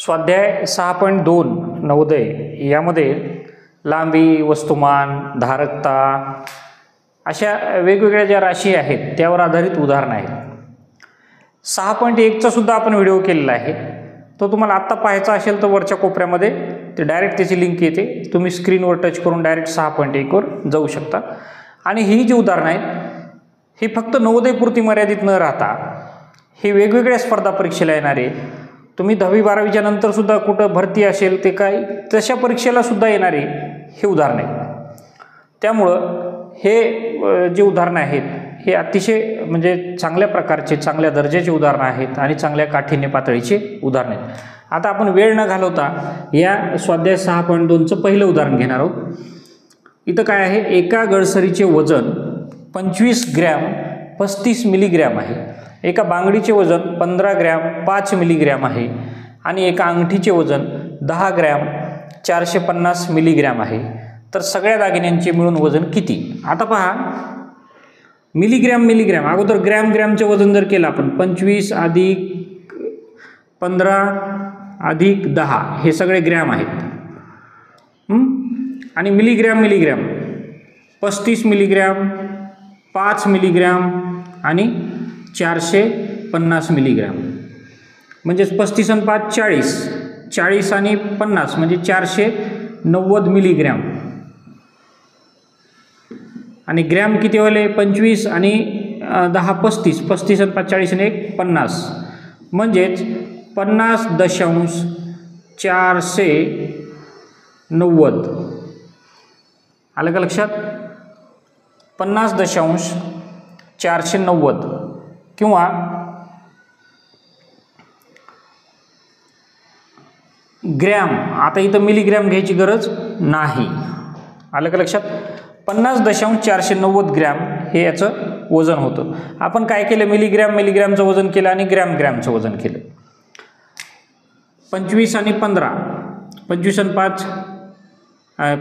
स्वाध्याय 6.2 नवोदय यामध्ये लांबी, वस्तुमान, धारकता अशा वेगवेगळ्या ज्या राशी आहेत त्यावर आधारित उदाहरण आहेत। 6.1 चा सुद्धा आपण व्हिडिओ केलेला आहे, तो तुम्हाला आत्ता पाहायचा असेल तर वरच्या कोपऱ्यामध्ये ते डायरेक्ट त्याची लिंक येते, तुम्ही स्क्रीनवर टच करून डायरेक्ट 6.1 वर जाऊ शकता। आणि ही जी उदाहरणं आहेत ही फक्त नवोदयपुरती मर्यादित न राहता ही वेगवेगळ्या स्पर्धा परीक्षेला येणारे, तुम्ही 10वी 12वीच्या नंतर सुद्धा कुठं भरती असेल ते काय तशा परीक्षेला सुद्धा येणारे हे उदाहरण आहे। त्यामुळं हे जे उदाहरणं आहेत हे अतिशय म्हणजे चांगल्या प्रकारचे, चांगल्या दर्जाचे उदाहरणं आहेत आणि चांगल्या काठिण्य पातळीचे उदाहरण आहेत। आता आपण वेळ न घालवता या स्वाध्याय 6.2चं पहिलं उदाहरण घेणार आहोत। इथं काय आहे, एका गळसरीचे वजन 25 ग्रॅम 35 मिलीग्रॅम आहे, एका बांगडीचे वजन 15 ग्रॅम 5 मिलीग्रॅम आहे आणि एका अंगठीचे वजन 10 ग्रॅम 450 मिलीग्रॅम आहे। तर सगळ्या दागिन्यांचे मिळून वजन किती? आता पहा, मिलीग्रॅम अगोदर ग्रॅमचे वजन जर केलं आपण 25 अधिक 15 अधिक 10 हे सगळे ग्रॅम आहेत, आणि मिलीग्रॅम 35 मिलीग्रॅम 5 मिलीग्रॅम आणि 450 मिलीग्रॅम, म्हणजेच 35 आणि 5 40 आणि 50 म्हणजे 490 मिलीग्रॅम। आणि ग्रॅम किती होले? 25 आणि 10 35 आणि 5 40 आणि 1 50, म्हणजेच 50.490। आलं का लक्षात? 50.490 किंवा ग्रॅम, आता इथं मिलीग्रॅम घ्यायची गरज नाही। आलं का लक्षात? 50.490 ग्रॅम हे याचं वजन होतं। आपण काय केलं, मिलीग्रॅमचं वजन केलं आणि ग्रॅमचं वजन केलं। 25 आणि 15, 25 आणि 5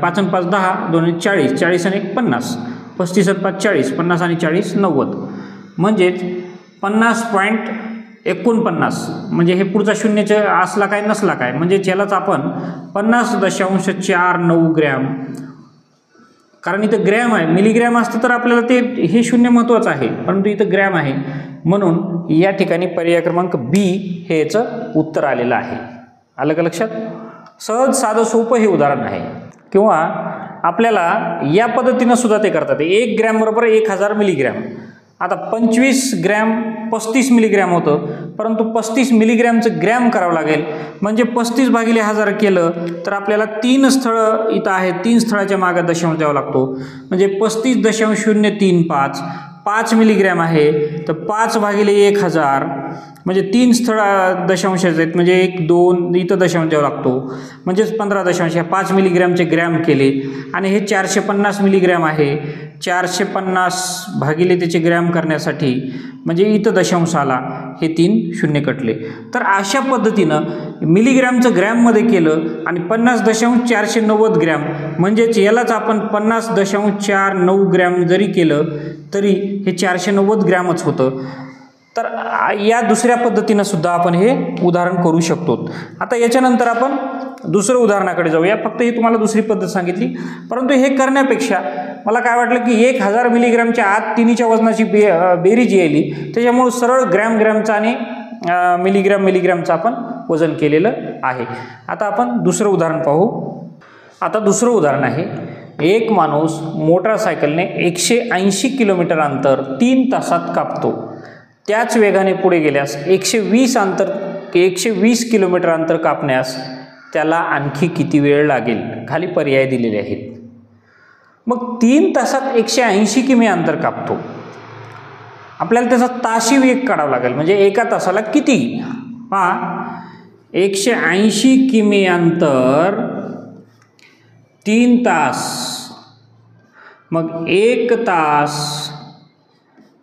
5 आणि 5 10, 2 आणि 40, 40 आणि 1 50, 35 आणि 5 40, 50 आणि 40 90, म्हणजेच 50.49। म्हणजे हे पुढचा शून्यचे असला काय नसला काय, म्हणजे यालाच आपण 50.49 ग्रॅम, कारण इथं ग्रॅम आहे, मिलीग्रॅम असतं तर आपल्याला ते हे शून्य महत्त्वाचं आहे, परंतु इथं ग्रॅम आहे म्हणून या ठिकाणी पर्याय क्रमांक बी हे याचं उत्तर आलेलं आहे। आलं का लक्षात? सहज साधं सोपं हे उदाहरण आहे। किंवा आपल्याला या पद्धतीनं सुद्धा ते करतात, 1 ग्रॅम बरोबर 1000 मिलीग्रॅम। आता 25 ग्रॅम 35 मिलीग्रॅम होतं, परंतु 35 मिलीग्रॅमचं ग्रॅम करावं लागेल, म्हणजे 35 भागिले 1000 केलं तर आपल्याला 3 स्थळं इथं आहेत, 3 स्थळाच्या मागे दशांश द्यावा लागतो, म्हणजे 35.035 5 मिलीग्रॅम आहे, तर 5 भागिले 1000 म्हणजे 3 स्थळ दशांश आहेत, म्हणजे 1 2 इथं दशांश द्यावा लागतो, म्हणजेच 15 दशांश 5 मिलीग्रॅमचे ग्रॅम केले। आणि हे 450 मिलीग्रॅम आहे, 450 भागिले त्याचे ग्रॅम करण्यासाठी म्हणजे इथं दशांश आला, हे 3 शून्य कटले। तर अशा पद्धतीनं मिलीग्रॅमचं ग्रॅममध्ये केलं आणि 50.490 ग्रॅम, म्हणजेच यालाच आपण 50.49 ग्रॅम जरी केलं तरी हे 490 ग्रॅमच होतं। तर या दुसऱ्या पद्धतीनं सुद्धा आपण हे उदाहरण करू शकतो। आता याच्यानंतर आपण दुसरं उदाहरणाकडे जाऊया। फक्त ही तुम्हाला दुसरी पद्धत सांगितली, परंतु हे करण्यापेक्षा मला काय वाटलं की 1000 मिलीग्रॅमच्या आत तिन्हीच्या वजनाची बेरीज येईल, त्याच्यामुळे सरळ ग्रॅमचं आणि मिलीग्रॅमचं आपण वजन केलेलं आहे। आता आपण दुसरं उदाहरण पाहू। आता दुसरं उदाहरण आहे, एक माणूस मोटारसायकलने 180 किलोमीटर अंतर 3 तासात कापतो, त्याच वेगाने पुढे गेल्यास 120 किलोमीटर अंतर कापण्यास त्याला आणखी किती वेळ लागेल? खाली पर्याय दिलेले आहेत। मग 3 तासात 180 किमी अंतर कापतो, आपल्याला त्याचा ताशी वेग काढावा लागेल, म्हणजे एका तासाला किती? पहा, 180 किमी अंतर 3 तास, मग 1 तास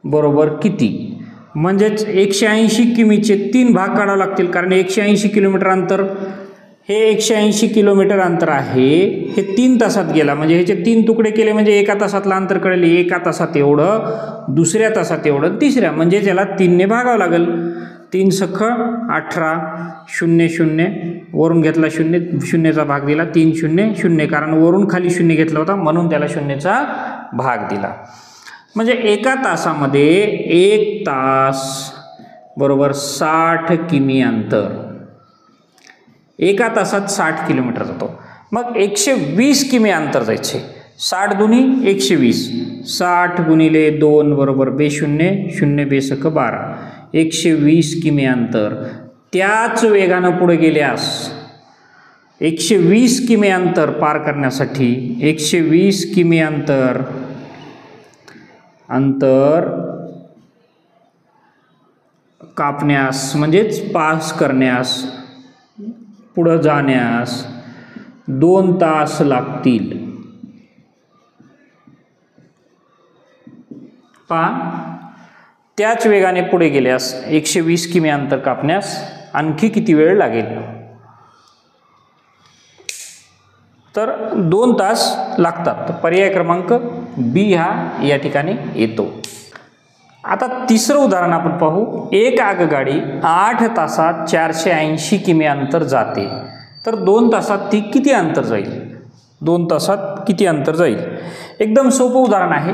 बरोबर किती? म्हणजेच 180 किमीचे 3 भाग काढावे लागतील, कारण 180 किलोमीटर अंतर हे 180 किलोमीटर अंतर आहे, हे 3 तासात गेला, म्हणजे ह्याचे 3 तुकडे केले म्हणजे एका तासातलं अंतर कळले, एका तासात एवढं, दुसऱ्या तासात एवढं, तिसऱ्या, म्हणजे त्याला 3 ने भागावं लागेल. 3 सख 18, 0 0 वरून घेतला 0, 0चा भाग दिला, 3 0 0, कारण वरून खाली 0 घेतला होता म्हणून त्याला 0चा भाग दिला. म्हणजे एका तासामध्ये 1 तास बरोबर 60 किमी अंतर, एका तासात 60 किलोमीटर जातो. मग 120 किमी अंतर जायचे, 60 दुनी 120, 60 गुणिले 2 बरोबर बे0, 0 बेसक 12, 120 किमी अंतर. त्याच वेगानं पुढे गेल्यास 120 किमी अंतर पार करण्यासाठी 120 किमी अंतर कापण्यास म्हणजेच पास करण्यास, पुढं जाण्यास 2 तास लागतील. त्याच वेगाने पुढे गेल्यास 120 किमी अंतर कापण्यास आणखी किती वेळ लागेल? तर 2 तास लागतात. पर्याय क्रमांक बी हा या ठिकाणी येतो. आता तिसरं उदाहरण आपण पाहू. एक आगगाडी 8 तासात 480 किमी अंतर जाते, तर 2 तासात ती किती अंतर जाईल? 2 तासात किती अंतर जाईल? एकदम सोपं उदाहरण आहे.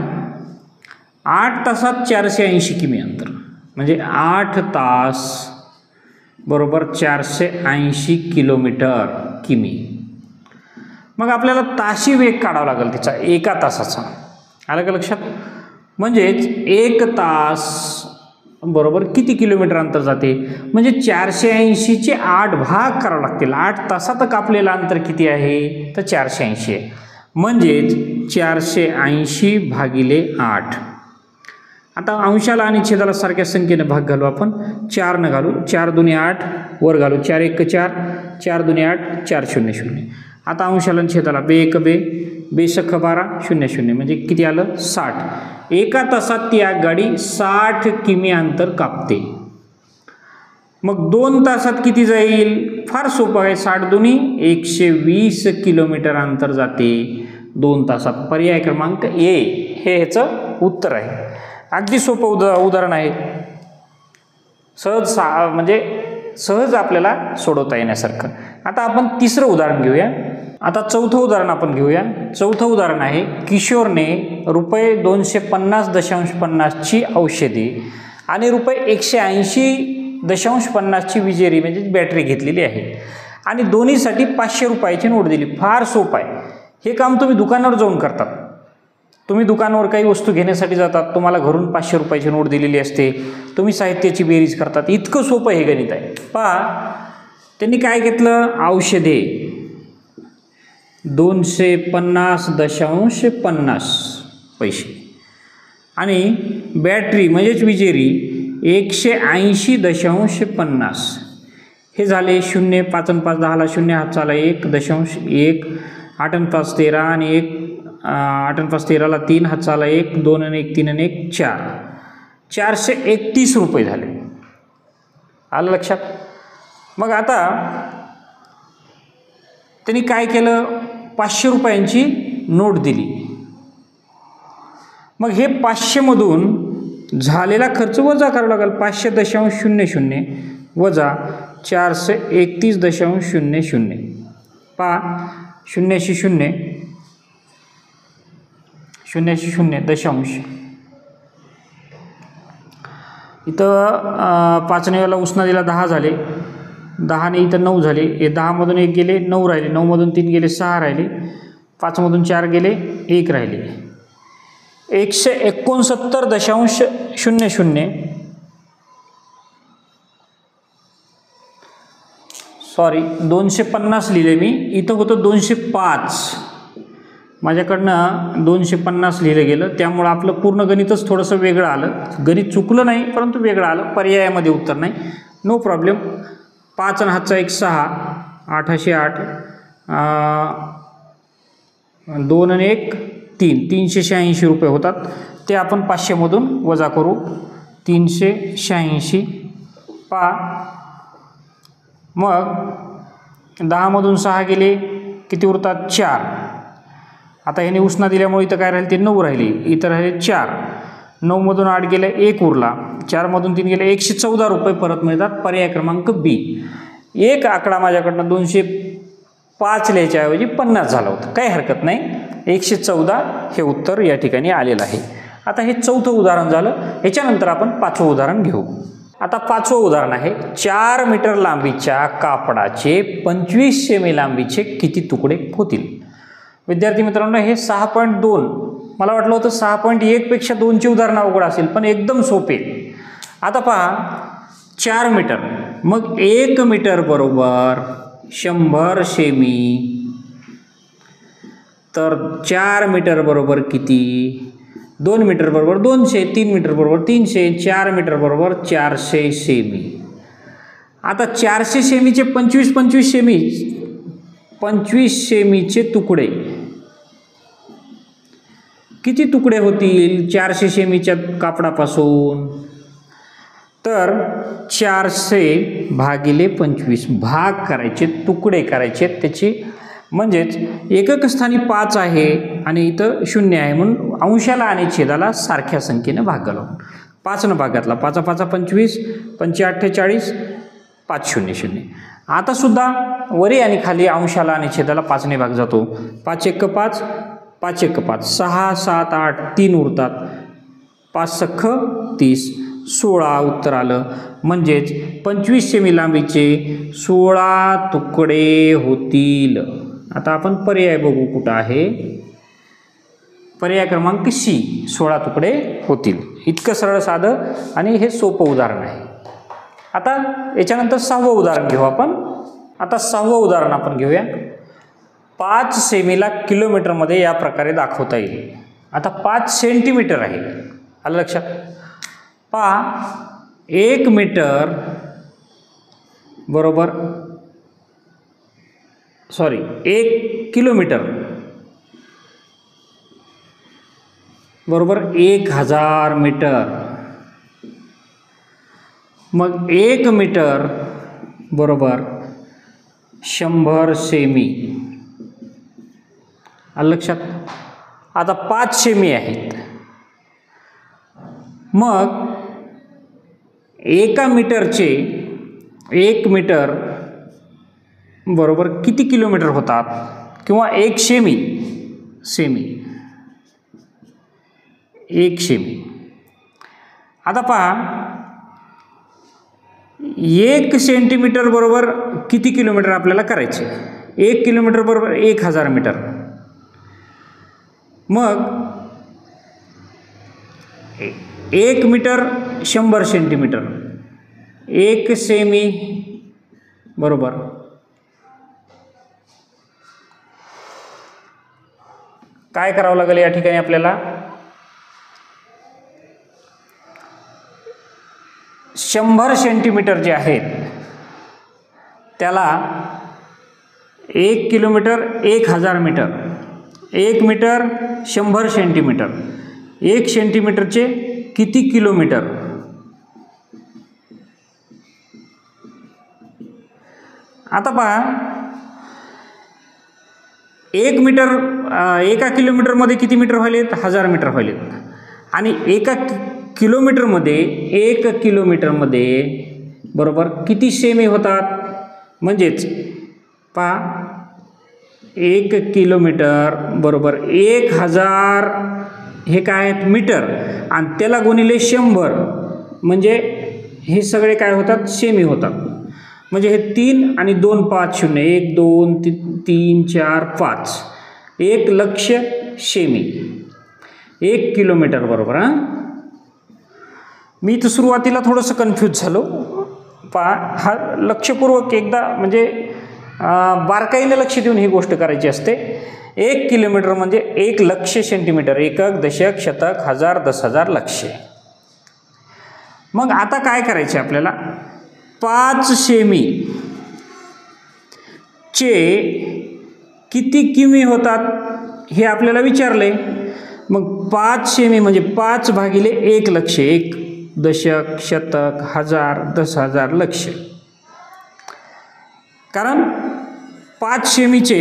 8 तासात 480 किमी अंतर म्हणजे 8 तास बरोबर 480 किलोमीटर किमी. मग आपल्याला ताशी वेग काढावा लागेल तिचा, एका तासाचा. आलं का लक्षात? म्हणजेच 1 तास बरोबर किती किलोमीटर अंतर जाते, म्हणजे 480चे 8 भाग करावे लागतील. 8 तासात कापलेलं अंतर किती आहे? तर 480 आहे. म्हणजेच 480 भागिले 8. आता अंशाला आणि छेदाला सारख्या संख्येने भाग घालू आपण. 4 न घालू, 4 दुनी 8 वर घालू, 4 1 4, 4 दुनी 8, 4 0 0. आता अंशाला आणि छेदाला बे 1 बे, बेसख 12, 0 0 म्हणजे किती आलं? 60. एका तासात ती आगगाडी 60 किमी अंतर कापते. मग 2 तासात किती जाईल? फार सोपं आहे. 60 दुनी 120 किलोमीटर अंतर जाते 2 तासात. पर्याय क्रमांक ए हे ह्याचं उत्तर आहे. अगदी सोपं उदाहरण आहे, म्हणजे सहज आपल्याला सोडवता येण्यासारखं. आता आपण तिसरं उदाहरण घेऊया. आता चौथं उदाहरण आपण घेऊया. चौथं उदाहरण आहे, किशोरने ₹250.50 ची औषधी आणि ₹180.50 ची विजेरी म्हणजे बॅटरी घेतलेली आहे आणि दोन्हीसाठी ₹500 नोट दिली. फार सोपं आहे. हे काम तुम्ही दुकानावर जाऊन करतात. तुम्ही दुकानावर काही वस्तू घेण्यासाठी जातात, तुम्हाला घरून ₹500 नोट दिलेली असते, तुम्ही साहित्याची बेरीज करतात. इतकं सोपं हे गणित आहे. पहा, त्यांनी काय घेतलं? औषधे 250.50 पैसे आणि बॅटरी म्हणजेच विजेरी 180.50. हे झाले 0, 5 आणि 5 10ला 0, हातचा आला 1.1, 8 आणि 5 13 आणि 1, 8 आणि 5 13ला 3, हातचा आला 1, 2 आणि 1 3 आणि 1 4, ₹431 झाले. आलं लक्षात? मग आता त्यांनी काय केलं? ₹500ची नोट दिली. मग हे 500 मधून झालेला खर्च वजा करावा लागेल. 500.00 वजा 431.00. पहा, 0 0 इथं 5 ने याला उसना दिला 10 झाले, 10 ने इथं 9 झाले. हे 10 मधून 1 गेले, 9 राहिले, 9 मधून 3 गेले, 6 राहिले, 5 मधून 4 गेले, 1 राहिले. 169.00 सॉरी 250 लिहिले मी, इथं होतं 205. माझ्याकडनं 250 लिहिलं गेलं, त्यामुळं आपलं पूर्ण गणितच थोडंसं वेगळं आलं. गणित चुकलं नाही, परंतु वेगळं आलं. पर्यायामध्ये उत्तर नाही, नो प्रॉब्लेम. 5 आणि हातचा 1 6, 808, 2 आणि 1 3, ₹386 होतात. ते आपण 500 मधून वजा करू. 386 पा, मग 10मधून 6 गेले, किती उरतात 4. आता ह्याने उसना दिल्यामुळे इथं काय राहिले ते 9 राहिले, इथं राहिले 4. 9मधून 8 गेले, 1 उरला. 4मधून 3 गेले, 114 रुपये परत मिळतात. पर्याय क्रमांक बी. एक आकडा माझ्याकडनं 205 लिहायच्याऐवजी 50 झाला होता, काही हरकत नाही. 114 हे उत्तर या ठिकाणी आलेलं आहे. आता हे चौथं उदाहरण झालं. याच्यानंतर आपण 5वं उदाहरण घेऊ. आता 5वं उदाहरण आहे, 4 मीटर लांबीच्या कापडाचे 25 सेमी लांबीचे किती तुकडे होतील? विद्यार्थी मित्रांनो, हे 6.2, मला वाटलं होतं 6.1 पेक्षा 2ची उदाहरण अवघड असेल, पण एकदम सोपे. आता पहा, 4 मीटर, मग 1 मीटर बरोबर 100 सेमी, तर 4 मीटर बरोबर किती? 2 मीटर बरोबर 200, 3 मीटर बरोबर 300, 4 मीटर बरोबर 400 सेमी. आता 400 सेमीचे 25 सेमी, 25 सेमीचे तुकडे किती तुकडे होतील 400 सेमीच्या कापडापासून? तर 400 भागिले 25 भाग करायचे, तुकडे करायचे त्याची, म्हणजेच एकक स्थानी 5 आहे आणि इथं 0 आहे, म्हणून अंशाला आणि छेदाला सारख्या संख्येने भाग घालून 5 भाग घातला. 5 5 25, 5 48, 5 0 0. आता सुद्धा वरी आणि खाली अंशाला आणि छेदाला 5ने भाग जातो. 5 1 5, 5 1 5, 6 7 8, 3 उरतात. 5 6 30, 16 उत्तर आलं. म्हणजेच 25 सेमी लांबीचे 16 तुकडे होतील. आता आपण पर्याय बघू कुठं आहे. पर्याय क्रमांक सी, 16 तुकडे होतील. इतकं सरळ साधं आणि हे सोपं उदाहरण आहे. आता याच्यानंतर 6वं उदाहरण घेऊ आपण. आता 6वं उदाहरण आपण घेऊया. 5 सेमीला किलोमीटरमध्ये या प्रकारे दाखवता येईल. आता 5 सेंटीमीटर आहे, आलं लक्षात. पहा, 1 मीटर बरोबर 1 किलोमीटर बरोबर 1000 मीटर. मग 1 मीटर बरोबर 100 सेमी, आलं लक्षात. आता 5 सेमी आहेत, मग 1 मीटरचे 1 मीटर बरोबर किती किलोमीटर होतात, किंवा 1 सेमी 1 सेमी. आता पहा, 1 सेंटीमीटर बरोबर किती किलोमीटर आपल्याला करायचे? 1 किलोमीटर बरोबर 1000 मीटर. मग 1 मीटर 100 सेंटीमीटर, 1 सेमी बरोबर काय करावं लागेल या ठिकाणी आपल्याला? 100 सेंटीमीटर जे आहेत त्याला 1 किलोमीटर 1000 मीटर, 1 मीटर 100 सेंटीमीटर, 1 सेंटीमीटरचे किती किलोमीटर? आता पहा, 1 मीटर 1 किलोमीटरमध्ये किती मीटर व्हायलेत? 1000 मीटर व्हायलेत. आणि 1 किलोमीटरमध्ये 1 किलोमीटरमध्ये बरोबर किती सेमी होतात? म्हणजेच पहा, 1 किलोमीटर बरोबर 1000 हे काय आहेत? मीटर, आणि त्याला गुणिले 100 म्हणजे हे सगळे काय होतात? सेमी होतात. म्हणजे हे 3 आणि 2 5 0, 1 2 3 4 5, 1 लक्ष सेमी 1 किलोमीटर बरोबर. हां, मी इथं सुरुवातीला थोडंसं कन्फ्यूज झालो. पहा, हा लक्षपूर्वक एकदा म्हणजे बारकाईने लक्ष देऊन ही गोष्ट करायची असते. 1 किलोमीटर म्हणजे 1 लक्ष सेंटीमीटर, एकक दशक शतक हजार 10,000 लक्ष. मग आता काय करायचे आपल्याला? 5 सेमी चे किती किमी होतात हे आपल्याला विचारले. मग 5 सेमी म्हणजे 5 भागिले 1 लक्ष, 1 दशक शतक हजार 10,000 लक्ष. कारण 5 सेमीचे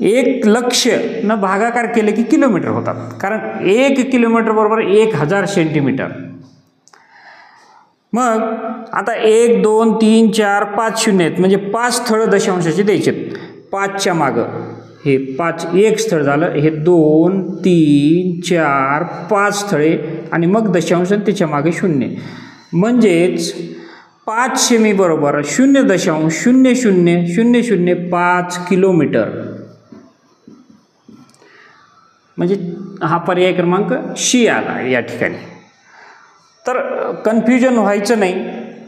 1 लक्ष न भागाकार केले की किलोमीटर होतात, कारण 1 किलोमीटर बरोबर 1000 सेंटीमीटर. मग आता 1 2 3 4 5 शून्य आहेत, म्हणजे 5 स्थळं दशांशाचे द्यायचे. 5च्या मागं हे 5 एक स्थळ झालं, हे 2 3 4 5 स्थळे आणि मग दशांश त्याच्या मागे शून्य. म्हणजेच 5 सेमी बरोबर 0.000005 किलोमीटर. म्हणजे हा पर्याय क्रमांक शी आला या ठिकाणी. तर कन्फ्युजन व्हायचं नाही,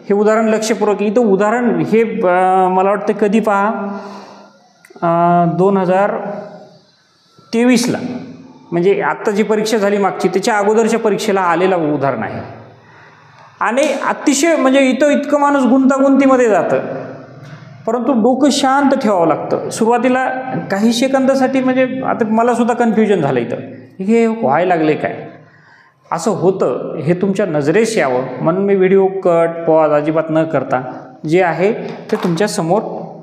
हे उदाहरण लक्षपूर्वक. इथं उदाहरण हे मला वाटतं कधी पहा 2023ला, म्हणजे आत्ता जी परीक्षा झाली मागची त्याच्या अगोदरच्या परीक्षेला आलेलं उदाहरण आहे. आणि अतिशय म्हणजे इतकं माणूस गुंतागुंतीमध्ये जातं, परंतु डोकं शांत ठेवावं लागतं. सुरुवातीला काही सेकंदासाठी म्हणजे आता मला सुद्धा कन्फ्युजन झालं, इथं हे व्हायला लागले काय, असं होतं. हे तुमच्या नजरेस यावं म्हणून मी व्हिडिओ कट पॉज अजिबात न करता जे आहे ते तुमच्या समोर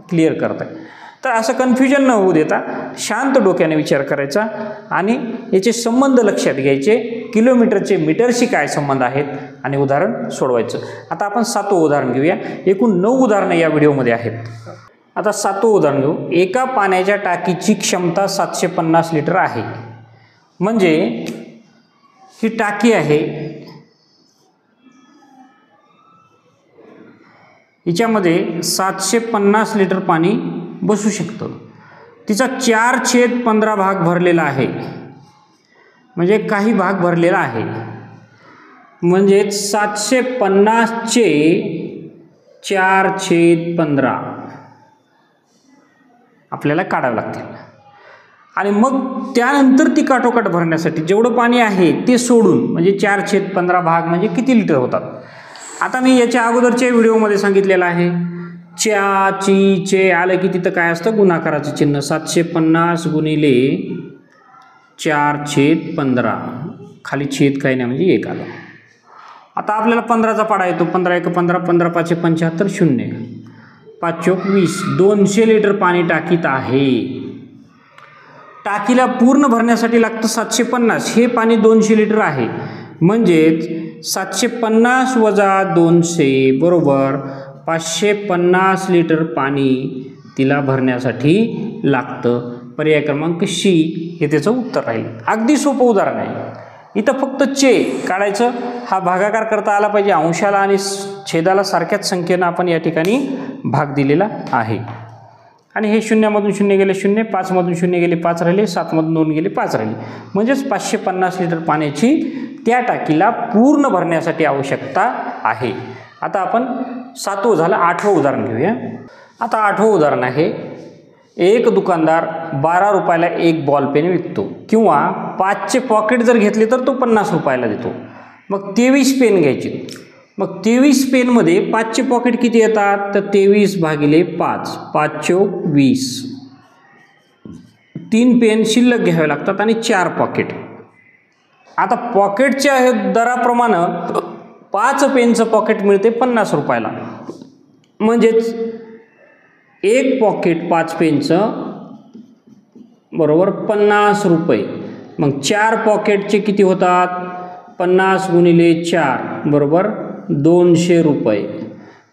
क्लिअर करत आहे. तर असं कन्फ्युजन न होऊ देता शांत डोक्याने विचार करायचा आणि याचे संबंध लक्षात घ्यायचे, किलोमीटरचे मीटरशी काय संबंध आहेत आणि उदाहरण सोडवायचं. आता आपण 7वं उदाहरण घेऊया. एकूण 9 उदाहरणं या व्हिडिओमध्ये आहेत. आता 7वं उदाहरण घेऊ. एका पाण्याच्या टाकीची क्षमता 750 लिटर आहे. म्हणजे ही टाकी आहे, हिच्यामध्ये 750 लिटर पाणी बसू शकतं. तिचा 4/15 भाग भरलेला आहे, म्हणजे काही भाग भरलेला आहे. म्हणजे 750चे 4/15 आपल्याला काढावं लागतील. आणि मग त्यानंतर ती काठोकाठ भरण्यासाठी जेवढं पाणी आहे ते सोडून, म्हणजे 4/15 भाग म्हणजे किती लिटर होतात. आता मी याच्या अगोदरच्या व्हिडिओमध्ये सांगितलेलं आहे, चे आलं की तिथं काय असतं, गुणाकाराचं चिन्ह. 750 गुणिले 4/15 खाली छेद काही नाही म्हणजे 1 आलं. आता आपल्याला 15चा पाडा येतो. 15 1 15, 15 5 75, 0 5 चौक 20. 200 लिटर पाणी टाकीत आहे. टाकीला पूर्ण भरण्यासाठी लागतं 750. हे पाणी 200 लिटर आहे, म्हणजेच 750 वजा 200 बरोबर 550 लिटर पाणी तिला भरण्यासाठी लागतं. पर्याय क्रमांक शी हे त्याचं उत्तर राहील. अगदी सोपं उदाहरण आहे. इथं फक्त चे काढायचं. हा भागाकार करता आला पाहिजे. अंशाला आणि छेदाला सारख्याच संख्येनं आपण या ठिकाणी भाग दिलेला आहे. आणि हे 0मधून 0 गेले 0, 5मधून 0 गेले 5 राहिले, 7मधून 2 गेले 5 राहिले. म्हणजेच 550 लिटर पाण्याची त्या टाकीला पूर्ण भरण्यासाठी आवश्यकता आहे. आता आपण 7वं झालं. 8वं उदाहरण घेऊया. आता 8वं उदाहरण आहे, एक दुकानदार 12 रुपयाला एक बॉल पेन विकतो, किंवा 5चे पॉकेट जर घेतले तर तो 50 रुपयाला देतो. मग 23 पेन घ्यायचे. मग 23 पेनमध्ये 5चे पॉकेट किती येतात, तर 23 भागिले 5, 5 चौक 20. 3 पेन शिल्लक घ्यावे लागतात आणि 4 पॉकेट. आता पॉकेटच्या दराप्रमाणे 5 पेनचं पॉकेट मिळते 50 रुपयाला. म्हणजेच एक पॉकेट 5 पेनचं बरोबर 50 रुपये. मग 4 पॉकेटचे किती होतात, 50 गुणिले 4 बरोबर 200 रुपये.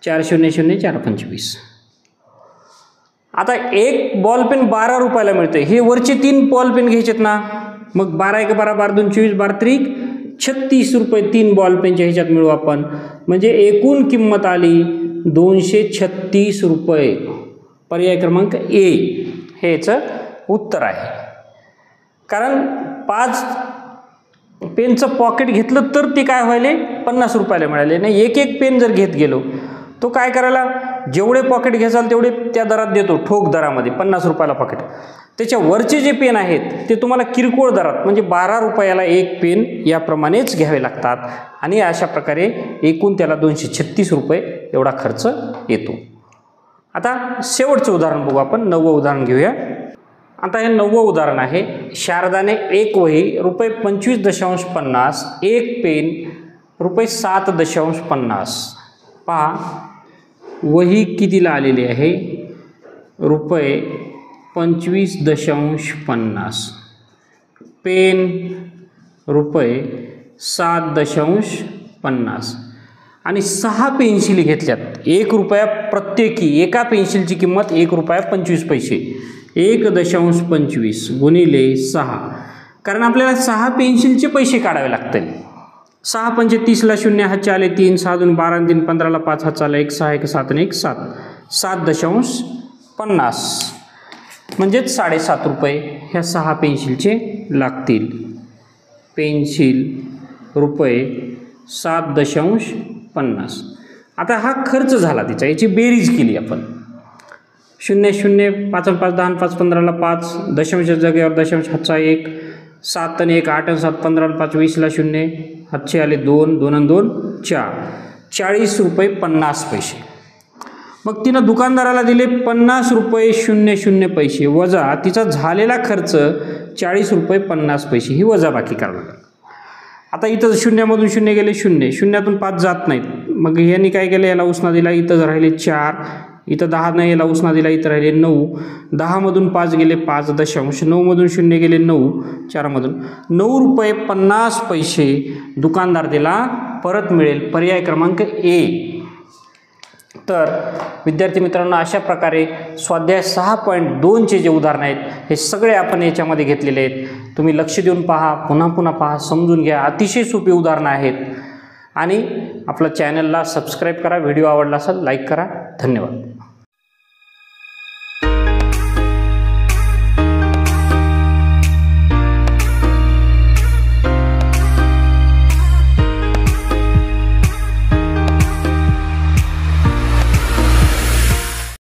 4 0 0 4 25. आता एक बॉल पेन 12 रुपयाला मिळते. हे वरचे 3 बॉल पेन घ्यायचेत ना. मग 12 1 12, 12 2 24, 12 3 36 रुपये 3 बॉल पेनच्या ह्याच्यात मिळू आपण. म्हणजे एकूण किंमत आली 236 रुपये. पर्याय क्रमांक ए हे याचं उत्तर आहे. कारण 5 पेनचं पॉकेट घेतलं तर ते काय व्हायले 50 रुपयाला मिळाले. नाही, एक पेन जर घेत गेलो तो काय करायला, जेवढे पॉकेट घ्याल तेवढे त्या दरात देतो, ठोक दरामध्ये 50 रुपयाला पॉकेट. त्याच्या वरचे जे पेन आहेत ते तुम्हाला किरकोळ दरात म्हणजे 12 रुपयाला एक पेन याप्रमाणेच घ्यावे लागतात. आणि अशा प्रकारे एकूण त्याला 236 रुपये एवढा खर्च येतो. आता शेवटचं उदाहरण बघू आपण. 9वं उदाहरण घेऊया. आता हे 9वं उदाहरण आहे, शारदाने एक वही रुपये 25.50, एक पेन रुपये 7.50. पहा वही कितीला आलेली आहे, रुपये 25.50, पेन रुपये 7.50 आणि 6 पेन्सिली घेतल्यात 1 रुपया प्रत्येकी, एका पेन्सिलची किंमत 1 रुपया 25 पैसे, 1.25 गुणिले 6, कारण आपल्याला 6 पेन्सिलचे पैसे काढावे लागतील. 6 पंचे 30ला 0, हातचे आले 3, 6 2 12 3 15ला 5, हातचा आला 1, 6 1 7 1 7, 7.50 म्हणजेच 7.5 रुपये ह्या 6 पेन्सिलचे लागतील. पेन्सिल रुपये 7.50. आता हा खर्च झाला तिचा, याची बेरीज केली आपण. 0 0 5 5 10 5 15ला 5, दशांशाच्या जागेवर दशांश, हातचा 1, 7 आणि 1 8 आणि 7 15 आणि 5 20ला 0, हातचे आले 2 2 आणि 2 4, 40 रुपये 50 पैसे. मग तिनं दुकानदाराला दिले 50 रुपये 00 पैसे वजा तिचा झालेला खर्च 40 रुपये 50 पैसे, ही वजाबाकी करावी लागेल. आता इथं 0मधून 0 गेले 0, 0तून 5 जात नाहीत, मग यांनी काय केलं, याला उसना दिला, इथं राहिले 4, इथं 10 नाही, याला उसना दिला, इथं राहिले 9, 10मधून 5 गेले 5 दशांश, 9मधून 0 गेले 9, 4मधून 9 रुपये 50 पैसे दुकानदार दिला परत मिळेल. पर्याय क्रमांक ए. तर विद्यार्थी मित्रांनो, अशा प्रकारे स्वाध्याय 6.2चे जे उदाहरण आहेत हे सगळे आपण याच्यामध्ये घेतलेले आहेत. तुम्ही लक्ष देऊन पहा, पुन्हा पुन्हा पहा, समजून घ्या. अतिशय सोपी उदाहरणं आहेत. आणि आपल्या चॅनलला सबस्क्राईब करा. व्हिडिओ आवडला असेल लाईक करा. धन्यवाद.